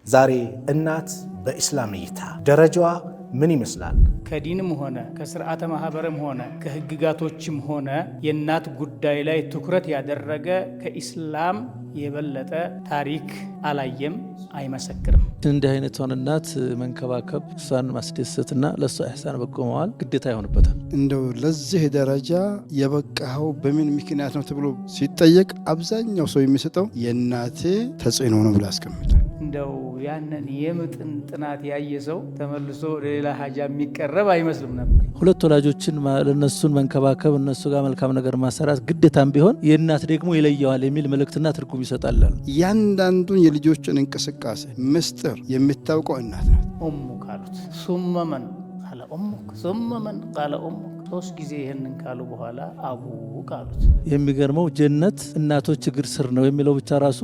ዛሬ እናት በኢስላም እይታ ደረጃዋ ምን ይመስላል? ከዲንም ሆነ ከስርዓተ ማህበርም ሆነ ከህግጋቶችም ሆነ የእናት ጉዳይ ላይ ትኩረት ያደረገ ከኢስላም የበለጠ ታሪክ አላየም፣ አይመሰክርም። እንዲህ አይነቷን እናት መንከባከብ፣ እሷን ማስደሰትና ለእሷ ኢህሳን በጎ መዋል ግዴታ ይሆንበታል። እንደው ለዚህ ደረጃ የበቃኸው በምን ምክንያት ነው ተብሎ ሲጠየቅ አብዛኛው ሰው የሚሰጠው የእናቴ ተጽዕኖ ነው ብሎ ያስቀምጣል። እንደው ያንን የምጥን ጥናት ያየ ሰው ተመልሶ ወደ ሌላ ሀጃ የሚቀረብ አይመስልም ነበር። ሁለት ወላጆችን እነሱን መንከባከብ፣ እነሱ ጋር መልካም ነገር ማሰራት ግዴታም ቢሆን የእናት ደግሞ ይለየዋል የሚል መልእክትና ትርጉም ይሰጣል። እያንዳንዱን የልጆችን እንቅስቃሴ ምስጢር የምታውቀው እናት ናት። ኡሙ ካሉት ሱመ መን ቃለ ኡሙክ ሱመ መን ቃለ ኡሙክ፣ 3 ጊዜ ይህንን ካሉ በኋላ አቡክ አሉት። የሚገርመው ጀነት እናቶች እግር ስር ነው የሚለው ብቻ ራሱ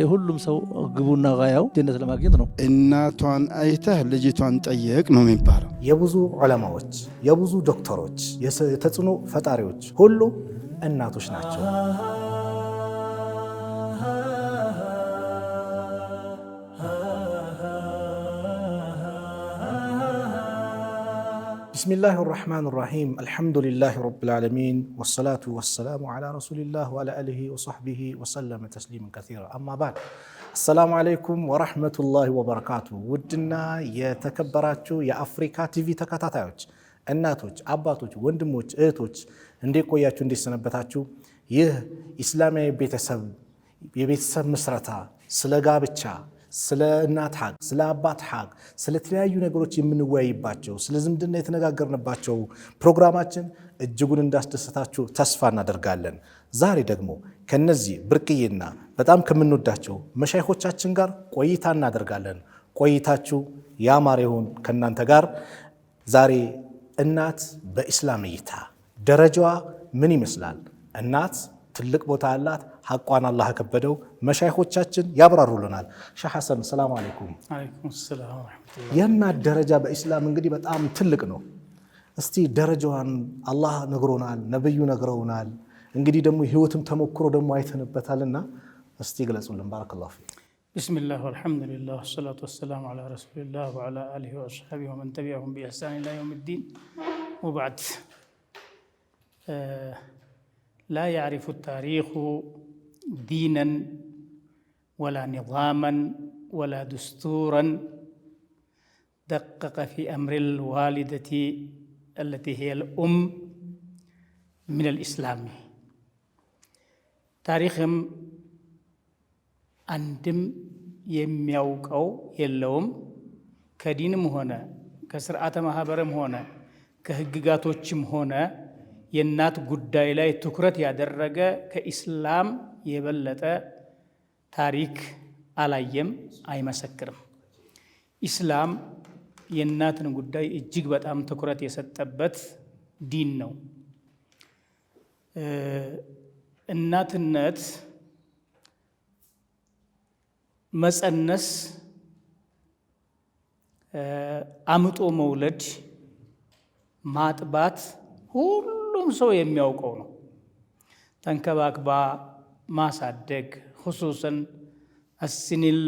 የሁሉም ሰው ግቡና ጋያው ጀነት ለማግኘት ነው። እናቷን አይተህ ልጅቷን ጠየቅ ነው የሚባለው። የብዙ ዑለማዎች፣ የብዙ ዶክተሮች፣ የተጽዕኖ ፈጣሪዎች ሁሉ እናቶች ናቸው። ቢስሚላህ ራሕማን ራሒም አልሐምዱሊላህ ረብል ዓለሚን ወሰላቱ ወሰላሙ ዓላ ረሱሊላህ ወዓላ አሊሂ ወሰሕቢሂ ወሰለመ ተስሊመን ከሲራ አማ ባዕድ። አሰላሙ ዓለይኩም ወረሕመቱላሂ ወበረካቱ። ውድና የተከበራችሁ የአፍሪካ ቲቪ ተከታታዮች እናቶች፣ አባቶች፣ ወንድሞች፣ እህቶች እንዴት ቆያችሁ? እንዴት ሰነበታችሁ? ይህ ኢስላማዊ የቤተሰብ ምስረታ፣ ስለ ጋብቻ፣ ስለ እናት ሐቅ፣ ስለ አባት ሐቅ፣ ስለ ተለያዩ ነገሮች የምንወያይባቸው፣ ስለ ዝምድና የተነጋገርንባቸው ፕሮግራማችን እጅጉን እንዳስደሰታችሁ ተስፋ እናደርጋለን። ዛሬ ደግሞ ከነዚህ ብርቅዬና በጣም ከምንወዳቸው መሻይኾቻችን ጋር ቆይታ እናደርጋለን። ቆይታችሁ ያማረ ይሁን ከእናንተ ጋር። ዛሬ እናት በኢስላም እይታ ደረጃዋ ምን ይመስላል? እናት ትልቅ ቦታ አላት። ሐቋን አላህ ከበደው መሻይኾቻችን ያብራሩልናል። ሼህ ሐሰን ሰላም አለይኩም። አለይኩም ሰላም ወራህመቱላህ። የእናት ደረጃ በኢስላም እንግዲህ በጣም ትልቅ ነው። እስቲ ደረጃዋን አላህ ነግሮናል፣ ነብዩ ነግረውናል። እንግዲህ ደግሞ ህይወትም ተሞክሮ ደግሞ አይተንበታልና እስቲ ግለጹልን። ባረከላሁ ፊክ። ቢስሚላህ ወልሐምዱሊላህ ወሰላቱ ወሰላሙ ዓላ ረሱሊላህ ወዓላ አሊሂ ወሰሕቢሂ ወመን ተቢዐሁም ቢኢሕሳን ኢላ የውሚዲን ወበዕድ። لا يعرف التاريخ دينا ولا نظاما ولا دستورا دقق في أمر الوالدة التي هي الأم من الإسلام. تاريخهم عندم يميوقو يلوم كدينم هنا كسرعة مهابرم هنا كهججاتوچم هنا የእናት ጉዳይ ላይ ትኩረት ያደረገ ከኢስላም የበለጠ ታሪክ አላየም፣ አይመሰክርም። ኢስላም የእናትን ጉዳይ እጅግ በጣም ትኩረት የሰጠበት ዲን ነው። እናትነት መጸነስ፣ አምጦ መውለድ፣ ማጥባት ሁሉም ሰው የሚያውቀው ነው። ተንከባክባ ማሳደግ ሁሱሰን አስኒል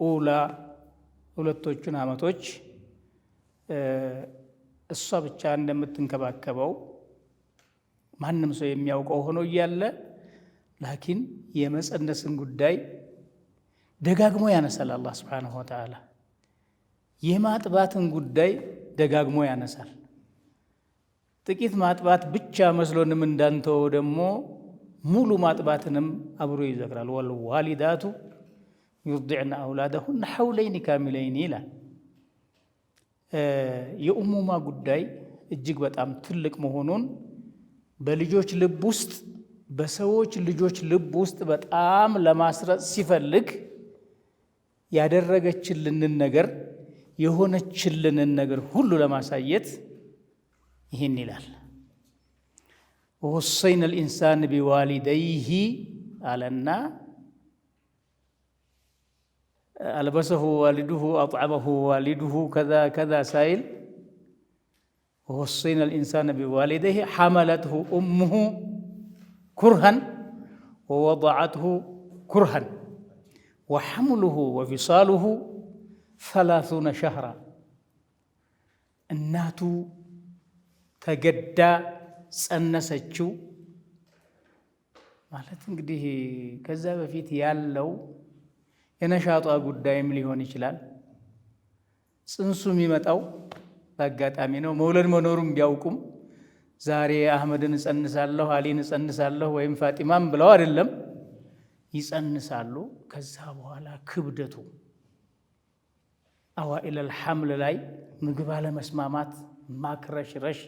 ኡላ ሁለቶቹን ዓመቶች እሷ ብቻ እንደምትንከባከበው ማንም ሰው የሚያውቀው ሆኖ እያለ ላኪን የመጸነስን ጉዳይ ደጋግሞ ያነሳል አላህ ሱብሓነሁ ወተዓላ። የማጥባትን ጉዳይ ደጋግሞ ያነሳል። ጥቂት ማጥባት ብቻ መስሎንም እንዳንተው ደግሞ ሙሉ ማጥባትንም አብሮ ይዘክራል። ወልዋሊዳቱ ዩርዲዕነ አውላደሁነ ሐውለይኒ ካሚለይኒ ይላል። የኡሙማ ጉዳይ እጅግ በጣም ትልቅ መሆኑን በልጆች ልብ ውስጥ በሰዎች ልጆች ልብ ውስጥ በጣም ለማስረጽ ሲፈልግ ያደረገችልንን ነገር የሆነችልንን ነገር ሁሉ ለማሳየት ይህን ይላል። ወወሰይነ ልኢንሳን ቢዋሊደይህ አለና አልበሰሁ ዋሊዱሁ አጥዓመሁ ዋሊዱሁ ከዛ ከዛ ሳይል ወወሰይነ ልኢንሳን ቢዋሊደይህ ሐመለትሁ ኡሙሁ ኩርሃን ወወضዐትሁ ኩርሃን ወሐምሉሁ ወፊሳሉሁ 30 ሸህራ እናቱ ተገዳ ጸነሰችው ማለት እንግዲህ ከዛ በፊት ያለው የነሻጧ ጉዳይም ሊሆን ይችላል። ጽንሱ የሚመጣው በአጋጣሚ ነው። መውለድ መኖሩም ቢያውቁም ዛሬ አህመድን እጸንሳለሁ፣ አሊን እጸንሳለሁ ወይም ፋጢማም ብለው አይደለም ይጸንሳሉ። ከዛ በኋላ ክብደቱ አዋኢለል ሐምል ላይ ምግብ አለመስማማት፣ ማክረሽረሽ፣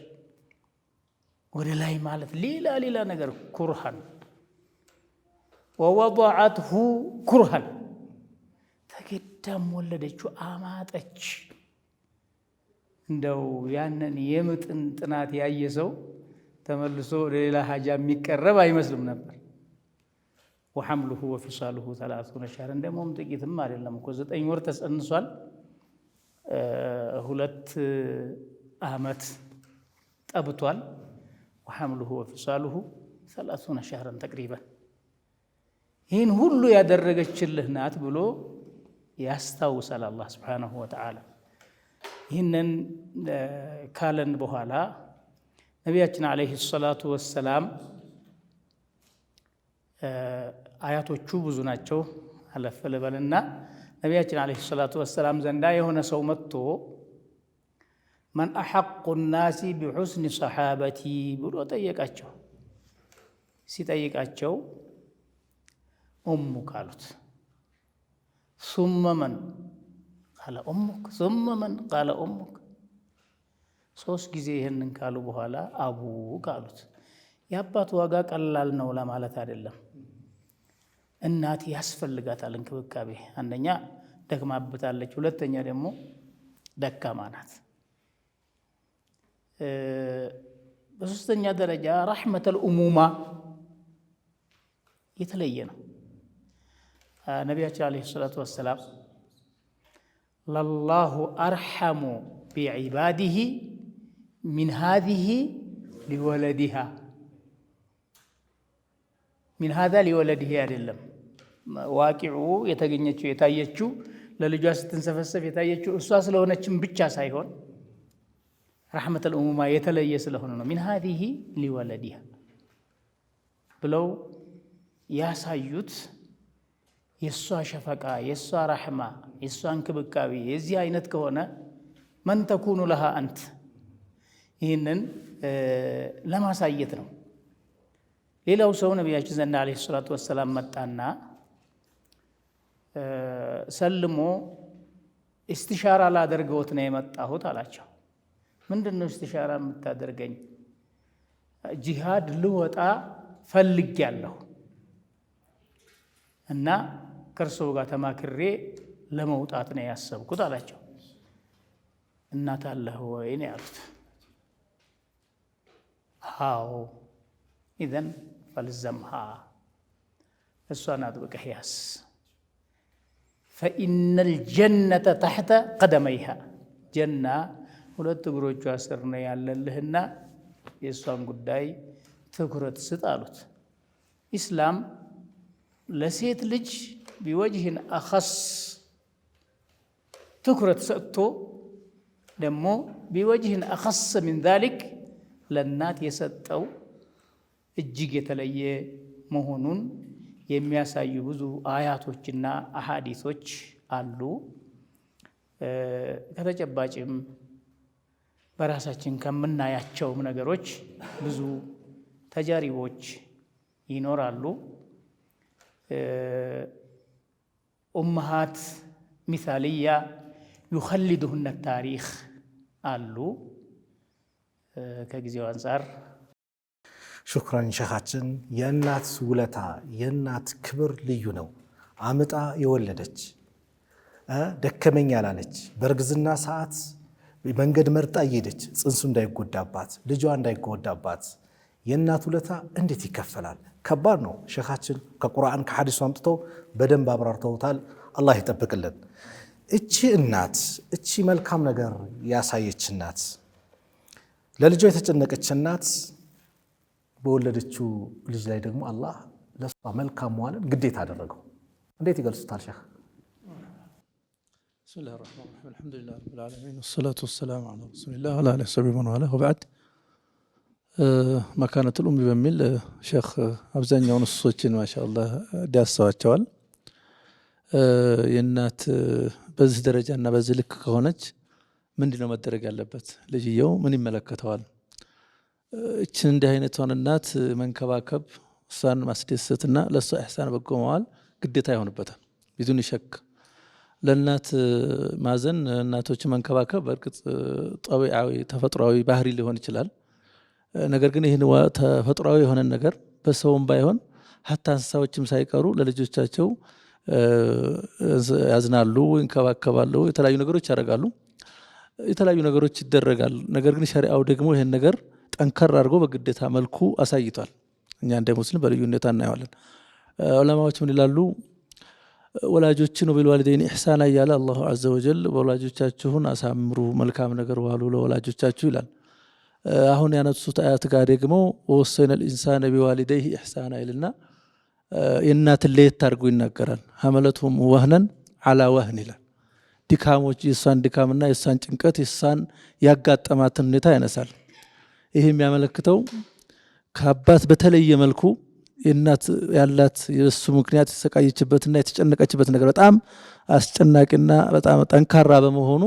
ወደ ላይ ማለት ሌላ ነገር ኩርሃን ወወضዐትሁ ኩርሃን ተገዳም ወለደችው፣ አማጠች። እንደው ያንን የምጥን ጥናት ያየ ሰው ተመልሶ ወደ ሌላ ሀጃ የሚቀረብ አይመስልም ነበር። ወሐምሉሁ ወፊሳሉሁ 30 ሸህረን ደግሞም ጥቂትም አይደለም እኮ 9 ወር ተጸንሷል። 2 ዓመት ጠብቷል። ወሐምሉሁ ወፊሳሉሁ 30 ሸህረን ተቅሪበን ይህን ሁሉ ያደረገችልህ ናት ብሎ ያስታውሳል አላህ ስብሓነሁ ወተዓላ። ይህንን ካለን በኋላ ነቢያችን ዓለይሂ ሰላቱ ወሰላም አያቶቹ ብዙ ናቸው፣ አለፍ ልበልና ነቢያችን ዓለይሂ ሰላቱ ወሰላም ዘንዳ የሆነ ሰው መጥቶ መን አሐቁ ናሲ ቢሑስኒ ሰሓበቲ ብሎ ጠየቃቸው። ሲጠይቃቸው ኡሙክ አሉት። ሱመ መን ቃለ ኡሙክ ሱመ መን ቃለ ኡሙክ። 3 ጊዜ ይህንን ካሉ በኋላ አቡክ አሉት። የአባት ዋጋ ቀላል ነው ለማለት አይደለም። እናት ያስፈልጋታል እንክብካቤ። አንደኛ ደክማብታለች፣ ሁለተኛ ደግሞ ደካማ ናት። በሶስተኛ ደረጃ ረሕመተል ኡሙማ የተለየ ነው። ነቢያችን ዓለይሂ ሰላቱ ወሰላም ለላሁ አርሐሙ ቢዒባዲሂ ሚን ሃዚሂ ሊወለዲሃ ሚን ሃዛ ሊወለዲሂ አይደለም። ዋቂዑ የተገኘችው የታየችው ለልጇ ስትንሰፈሰፍ የታየችው እሷ ስለሆነችም ብቻ ሳይሆን ረሕመተል ኡሙማ የተለየ ስለሆነ ነው። ሚን ሃዚሂ ሊወለዲሃ ብለው ያሳዩት የእሷ ሸፈቃ፣ የእሷ ረሕማ፣ የእሷ እንክብካቤ የዚህ አይነት ከሆነ መን ተኩኑ ለሃ አንት፣ ይህንን ለማሳየት ነው። ሌላው ሰው ነቢያችን ዘንድ ዓለይሂ ሰላቱ ወሰላም መጣና ሰልሞ ኢስቲሻራ ላደርገውት ነው የመጣሁት አላቸው። ምንድን ነው ኢስቲሻራ የምታደርገኝ? ጂሃድ ልወጣ ፈልጌያለሁ እና ከእርስዎ ጋር ተማክሬ ለመውጣት ነው ያሰብኩት አላቸው። እናት አለህ ወይ ነው ያሉት። አዎ። ኢዘን ፈልዘምሃ፣ እሷን አጥብቀህ ያዝ። ፈኢነል ጀነተ ተሕተ ቀደመይሃ፣ ጀና 2 እግሮቿ ስር ነው ያለልህና የእሷን ጉዳይ ትኩረት ስጥ አሉት። ኢስላም ለሴት ልጅ ቢወጅህን አኸስ ትኩረት ሰጥቶ ደግሞ ቢወጅህን አኸስ ሚን ዛሊክ ለእናት የሰጠው እጅግ የተለየ መሆኑን የሚያሳዩ ብዙ አያቶችና አሐዲሶች አሉ። ከተጨባጭም በራሳችን ከምናያቸውም ነገሮች ብዙ ተጃሪቦች ይኖራሉ። ኡመሃት ሚሳልያ ዩኸልዱሁነ ታሪክ አሉ። ከጊዜው አንጻር ሹክራን ሸኻችን። የእናት ውለታ የእናት ክብር ልዩ ነው። አምጣ የወለደች ደከመኝ ያላለች፣ በእርግዝና ሰዓት መንገድ መርጣ እየሄደች ጽንሱ እንዳይጎዳባት፣ ልጇ እንዳይጎዳባት የእናት ውለታ እንዴት ይከፈላል? ከባድ ነው። ሸኻችን ከቁርአን ከሐዲሱ አምጥተው በደንብ አብራርተውታል። አላህ ይጠብቅልን። እቺ እናት እቺ መልካም ነገር ያሳየች እናት፣ ለልጇ የተጨነቀች እናት በወለደችው ልጅ ላይ ደግሞ አላህ ለሷ መልካም መዋልን ግዴታ አደረገው። እንዴት ይገልጹታል ሸኽ? بسم الله الرحمن الرحيم الحمد لله رب العالمين والصلاة والسلام على رسول الله وعلى آله وصحبه ومن والاه وبعد مكانة الأم በሚል ሼክ አብዛኛው ንሶችን ማሻአላህ ዳሰዋቸዋል። የእናት በዚህ ደረጃና በዚህ ልክ ከሆነች ምንድነው መደረግ ያለበት? ልጅየው ምን ይመለከተዋል? እችን እንዲህ አይነቷን እናት መንከባከብ፣ እሷን ማስደሰትና ለሷ ኢህሳን በጎ መዋል ግዴታ ይሆንበታል። ቢዱን ሸክ ለእናት ማዘን፣ እናቶችን መንከባከብ በእርግጥ ጠቢዓዊ ተፈጥሯዊ ባህሪ ሊሆን ይችላል። ነገር ግን ይህን ተፈጥሯዊ የሆነ ነገር በሰውም ባይሆን ሀታ እንስሳዎችም ሳይቀሩ ለልጆቻቸው ያዝናሉ፣ ይንከባከባሉ፣ የተለያዩ ነገሮች ያደርጋሉ፣ የተለያዩ ነገሮች ይደረጋል። ነገር ግን ሸሪዓው ደግሞ ይህን ነገር ጠንከር አድርጎ በግዴታ መልኩ አሳይቷል። እኛ እንደ ሙስሊም በልዩነት እናየዋለን። ዑለማዎች ምን ይላሉ? ወላጆችን ወቢልዋሊደይን ኢሕሳና እያለ አላሁ ዐዘ ወጀል በወላጆቻችሁን አሳምሩ፣ መልካም ነገር ዋሉ ለወላጆቻችሁ ይላል። አሁን ያነሱት አያት ጋር ደግሞ ወወሰይነል ኢንሳነ ቢዋሊደይህ ኢሕሳና ይልና የእናትን ለየት አድርጎ ይናገራል። ሐመለትሁም ወህነን ዐላ ወህን ይላል። ድካሞች የእሷን ድካምና የእሷን ጭንቀት የእሷን ያጋጠማትን ሁኔታ ያነሳል። ይህ የሚያመለክተው ከአባት በተለየ መልኩ የእናት ያላት የእሱ ምክንያት የተሰቃየችበትና የተጨነቀችበት ነገር በጣም አስጨናቂና በጣም ጠንካራ በመሆኑ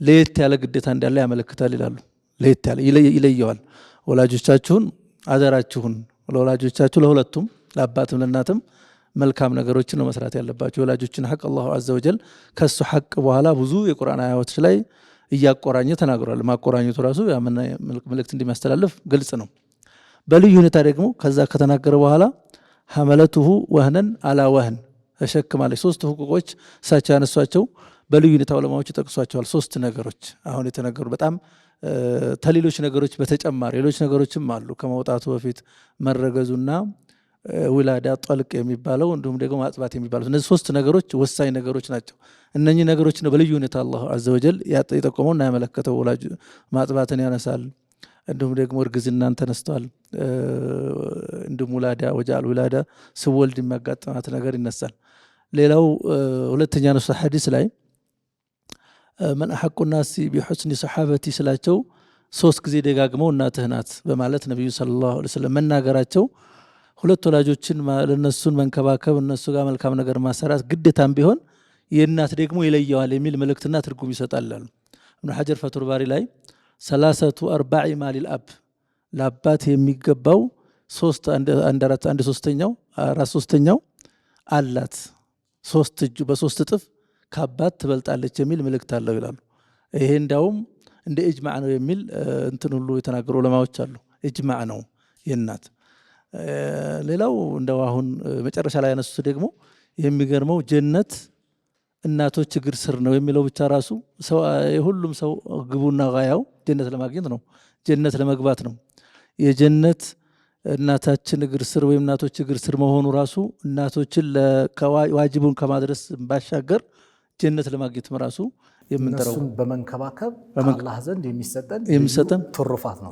ለየት ያለ ግዴታ እንዳለ ያመለክታል ይላሉ። ለየት ያለ ይለየዋል። ወላጆቻችሁን አደራችሁን ለወላጆቻችሁ ለሁለቱም ለአባትም ለእናትም መልካም ነገሮችን ነው መስራት ያለባቸው። የወላጆችን ሐቅ አላሁ ዐዘ ወጀል ከሱ ሐቅ በኋላ ብዙ የቁርአን አያዎች ላይ እያቆራኘ ተናግሯል። ማቆራኘቱ ራሱ ያመነ መልእክት እንደሚያስተላልፍ ግልጽ ነው። በልዩ ሁኔታ ደግሞ ከዛ ከተናገረ በኋላ ሐመለቱሁ ወህነን አላ ወህን ተሸክማለች። ሶስት ሁቁቆች እሳቸው ያነሷቸው በልዩ ሁኔታ ዑለማዎች ይጠቅሷቸዋል። ሶስት ነገሮች አሁን የተነገሩ በጣም ተሌሎች ነገሮች በተጨማሪ ሌሎች ነገሮችም አሉ። ከመውጣቱ በፊት መረገዙና ውላዳ ጠልቅ የሚባለው እንዲሁም ደግሞ ማጥባት የሚባለው እነዚህ ሶስት ነገሮች ወሳኝ ነገሮች ናቸው። እነኚህ ነገሮች ነው በልዩ ሁኔታ አላሁ ዐዘ ወጀል የጠቆመውና ያመለከተው። ወላጅ ማጥባትን ያነሳል። እንዲሁም ደግሞ እርግዝናን ተነስቷል። እንዲሁም ውላዳ ወጃል ውላዳ ስወልድ የሚያጋጥማት ነገር ይነሳል። ሌላው ሁለተኛ ነው ሐዲስ ላይ መን አሐቁ ናሲ ቢሑስኒ ሰሓበቲ ስላቸው ሶስት ጊዜ ደጋግመው እናትህ ናት በማለት ነቢዩ ሰለላሁ ዐለይሂ ወሰለም መናገራቸው ሁለት ወላጆችን ለነሱን መንከባከብ እነሱ ጋር መልካም ነገር ማሰራት ግዴታም ቢሆን የእናት ደግሞ ይለየዋል የሚል መልእክትና ትርጉም ይሰጣል። ኢብኑ ሐጀር ፈቱል ባሪ ላይ ሰላሰቱ አርባዕ ማሊል አብ ለአባት የሚገባው አንድ ሶስተኛው አራት ሶስተኛው አላት ሶስት እጁ በሶስት እጥፍ ከአባት ትበልጣለች የሚል መልእክት አለው ይላሉ። ይሄ እንዳውም እንደ ኢጅማዕ ነው የሚል እንትን ሁሉ የተናገሩ ዑለማዎች አሉ። ኢጅማዕ ነው የእናት። ሌላው እንደው አሁን መጨረሻ ላይ ያነሱት ደግሞ የሚገርመው ጀነት እናቶች እግር ስር ነው የሚለው ብቻ ራሱ የሁሉም ሰው ግቡና ጋያው ጀነት ለማግኘት ነው፣ ጀነት ለመግባት ነው። የጀነት እናታችን እግር ስር ወይም እናቶች እግር ስር መሆኑ ራሱ እናቶችን ዋጅቡን ከማድረስ ባሻገር ጀነት ለማግኘት ራሱ የምንጠራው በመንከባከብ አላህ ዘንድ የሚሰጠን ትሩፋት ነው።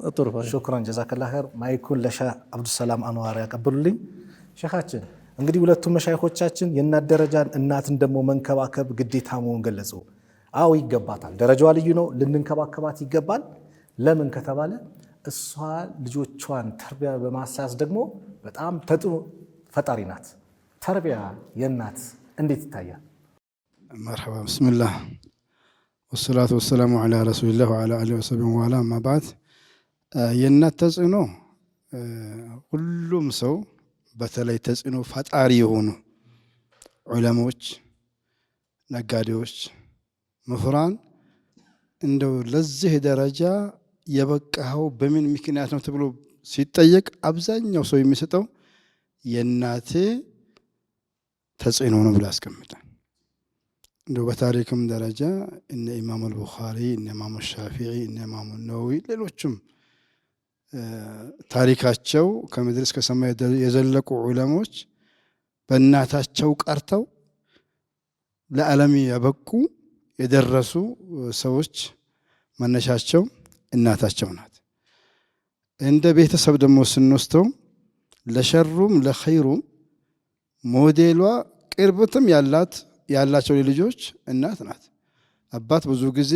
ሹክራን ጀዛከላህ ኸይር። ማይኩን ለሼህ አብዱሰላም አንዋር ያቀብሉልኝ። ሼኻችን እንግዲህ ሁለቱም መሻይኾቻችን የእናት ደረጃን እናትን ደግሞ መንከባከብ ግዴታ መሆኑን ገለጹ። አዎ ይገባታል። ደረጃዋ ልዩ ነው፣ ልንንከባከባት ይገባል። ለምን ከተባለ እሷ ልጆቿን ተርቢያ በማሳያዝ ደግሞ በጣም ተጽዕኖ ፈጣሪ ናት። ተርቢያ የእናት እንዴት ይታያል? መርሐባ ብስሚላህ ወሰላቱ ወሰላሙ ዐላ ረሱሊላህ ወዐላ አሊሂ ወሰሕቢሂ ወአላ አማ በዕድ። የእናት ተጽዕኖ ሁሉም ሰው በተለይ ተጽዕኖ ፈጣሪ የሆኑ ዑለሞች፣ ነጋዴዎች፣ ምሁራን እንደው ለዚህ ደረጃ የበቃኸው በምን ምክንያት ነው ተብሎ ሲጠየቅ አብዛኛው ሰው የሚሰጠው የእናቴ ተጽዕኖ ነው ብሎ ያስቀምጣል። እንደው በታሪክም ደረጃ እነ ኢማም አልቡኻሪ፣ እነ ኢማም ሻፊዒ፣ እነ ኢማም ነወዊ ሌሎችም ታሪካቸው ከምድር እስከ ሰማይ የዘለቁ ዑለሞች በእናታቸው ቀርተው ለዓለም ያበቁ የደረሱ ሰዎች መነሻቸው እናታቸው ናት። እንደ ቤተሰብ ደግሞ ስንወስደው ለሸሩም ለኸይሩም ሞዴሏ ቅርበትም ያላቸው ልጆች እናት ናት። አባት ብዙ ጊዜ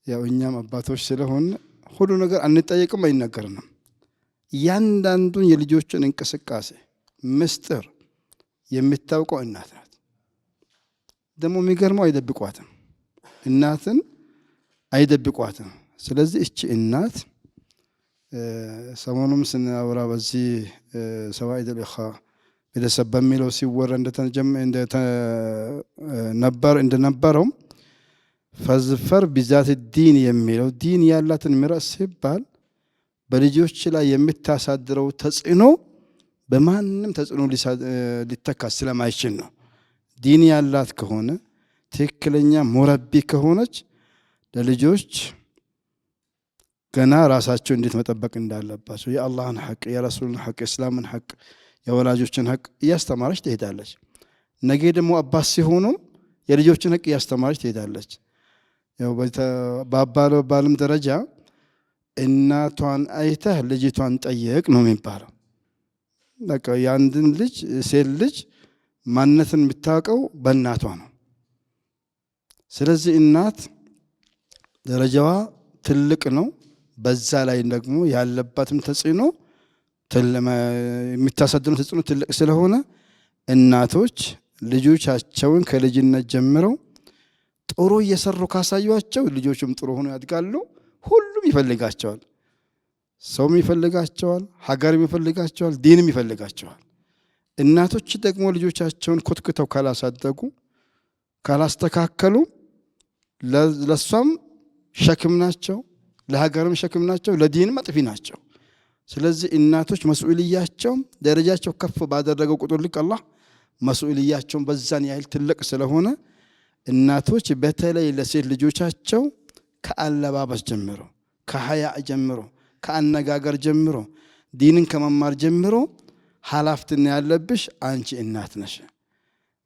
ያው እኛም አባቶች ስለሆነ ሁሉ ነገር አንጠየቅም አይነገርንም። እያንዳንዱን የልጆችን እንቅስቃሴ ምስጢር የምታውቀው እናት ናት። ደግሞ የሚገርመው አይደብቋትም፣ እናትን አይደብቋትም። ስለዚህ እቺ እናት ሰሞኑም ስናወራ በዚህ ሰዋኢድ አልኢኻ ቤተሰብ በሚለው ሲወራ እንደነበረው ፈዝፈር ቢዛት ዲን የሚለው ዲን ያላትን ምረጥ ሲባል በልጆች ላይ የምታሳድረው ተጽዕኖ በማንም ተጽዕኖ ሊተካ ስለማይችል ነው። ዲን ያላት ከሆነ ትክክለኛ ሙረቢ ከሆነች ለልጆች ገና ራሳቸው እንዴት መጠበቅ እንዳለባቸው የአላህን ሐቅ፣ የረሱልን ሐቅ፣ የእስላምን ሐቅ፣ የወላጆችን ሐቅ እያስተማረች ትሄዳለች። ነገ ደግሞ አባት ሲሆኑም የልጆችን ሐቅ እያስተማረች ትሄዳለች። ያው በአባልም ደረጃ እናቷን አይተህ ልጅቷን ጠየቅ ነው የሚባለው። በቃ የአንድን ልጅ ሴት ልጅ ማንነትን የምታውቀው በእናቷ ነው። ስለዚህ እናት ደረጃዋ ትልቅ ነው። በዛ ላይ ደግሞ ያለባትም ተጽዕኖ የሚታሳድረው ተጽዕኖ ትልቅ ስለሆነ እናቶች ልጆቻቸውን ከልጅነት ጀምረው ጥሩ እየሰሩ ካሳዩቸው ልጆችም ጥሩ ሆኖ ያድጋሉ። ሁሉም ይፈልጋቸዋል። ሰውም ይፈልጋቸዋል፣ ሀገርም ይፈልጋቸዋል፣ ዲንም ይፈልጋቸዋል። እናቶች ደግሞ ልጆቻቸውን ኮትኩተው ካላሳደጉ ካላስተካከሉ ለሷም ሸክም ናቸው፣ ለሀገርም ሸክም ናቸው፣ ለዲንም አጥፊ ናቸው። ስለዚህ እናቶች መስኡልያቸው ደረጃቸው ከፍ ባደረገው ቁጥር ልክ አላህ መስኡልያቸውን በዛን ያህል ትልቅ ስለሆነ እናቶች በተለይ ለሴት ልጆቻቸው ከአለባበስ ጀምሮ፣ ከሀያእ ጀምሮ፣ ከአነጋገር ጀምሮ፣ ዲንን ከመማር ጀምሮ ኃላፊነት ያለብሽ አንቺ እናት ነሽ።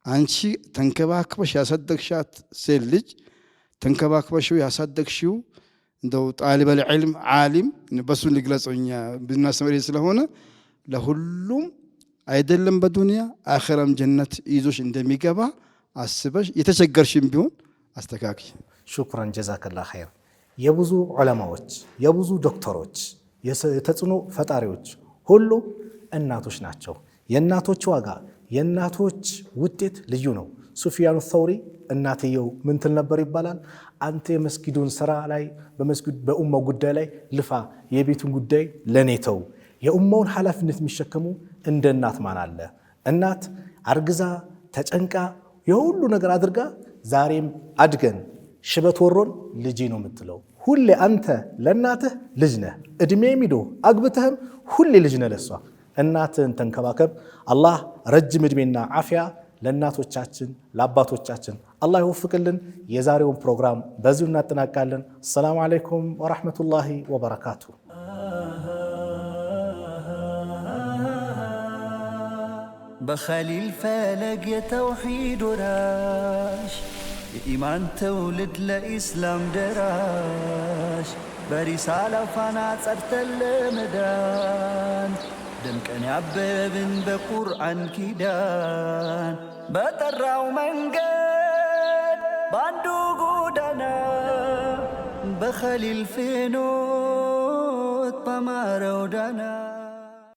አንቺ ተንከባክበሽ ያሳደግሻት ሴት ልጅ ተንከባክበሽው ያሳደግሽው እንደው ጣሊበል ዒልም ዓሊም በሱን ሊግለጸኛ ብናስተምር ስለሆነ ለሁሉም አይደለም በዱንያ አኺራም ጀነት ይዞሽ እንደሚገባ አስበሽ የተቸገርሽም ቢሆን አስተካክል። ሹክራን ጀዛከላ ኸይር። የብዙ ዑለማዎች፣ የብዙ ዶክተሮች፣ የተጽዕኖ ፈጣሪዎች ሁሉ እናቶች ናቸው። የእናቶች ዋጋ፣ የእናቶች ውጤት ልዩ ነው። ሱፊያኑ ተውሪ እናትየው ምን ትል ነበር ይባላል? አንተ የመስጊዱን ስራ ላይ በኡማው ጉዳይ ላይ ልፋ፣ የቤቱን ጉዳይ ለኔ ተው። የኡማውን ኃላፊነት የሚሸከሙ እንደ እናት ማን አለ? እናት አርግዛ ተጨንቃ የሁሉ ነገር አድርጋ ዛሬም አድገን ሽበት ወሮን ልጄ ነው የምትለው። ሁሌ አንተ ለእናትህ ልጅ ነህ። እድሜ ሚዶ አግብተህም ሁሌ ልጅ ነህ ለሷ። እናትህን ተንከባከብ። አላህ ረጅም እድሜና አፊያ ለእናቶቻችን ለአባቶቻችን አላህ ይወፍቅልን። የዛሬውን ፕሮግራም በዚሁ እናጠናቃለን። አሰላሙ አለይኩም ወራህመቱላሂ ወበረካቱ። በኸሊል ፈለግ የተውሒድ ወራሽ የኢማን ትውልድ ለኢስላም ደራሽ በሪሳላ ፋና ጸድተን ለመዳን ደምቀን ያበብን በቁርአን ኪዳን በጠራው መንገድ ባንዱ ጎዳና በኸሊል ፍኖት በማረው ዳና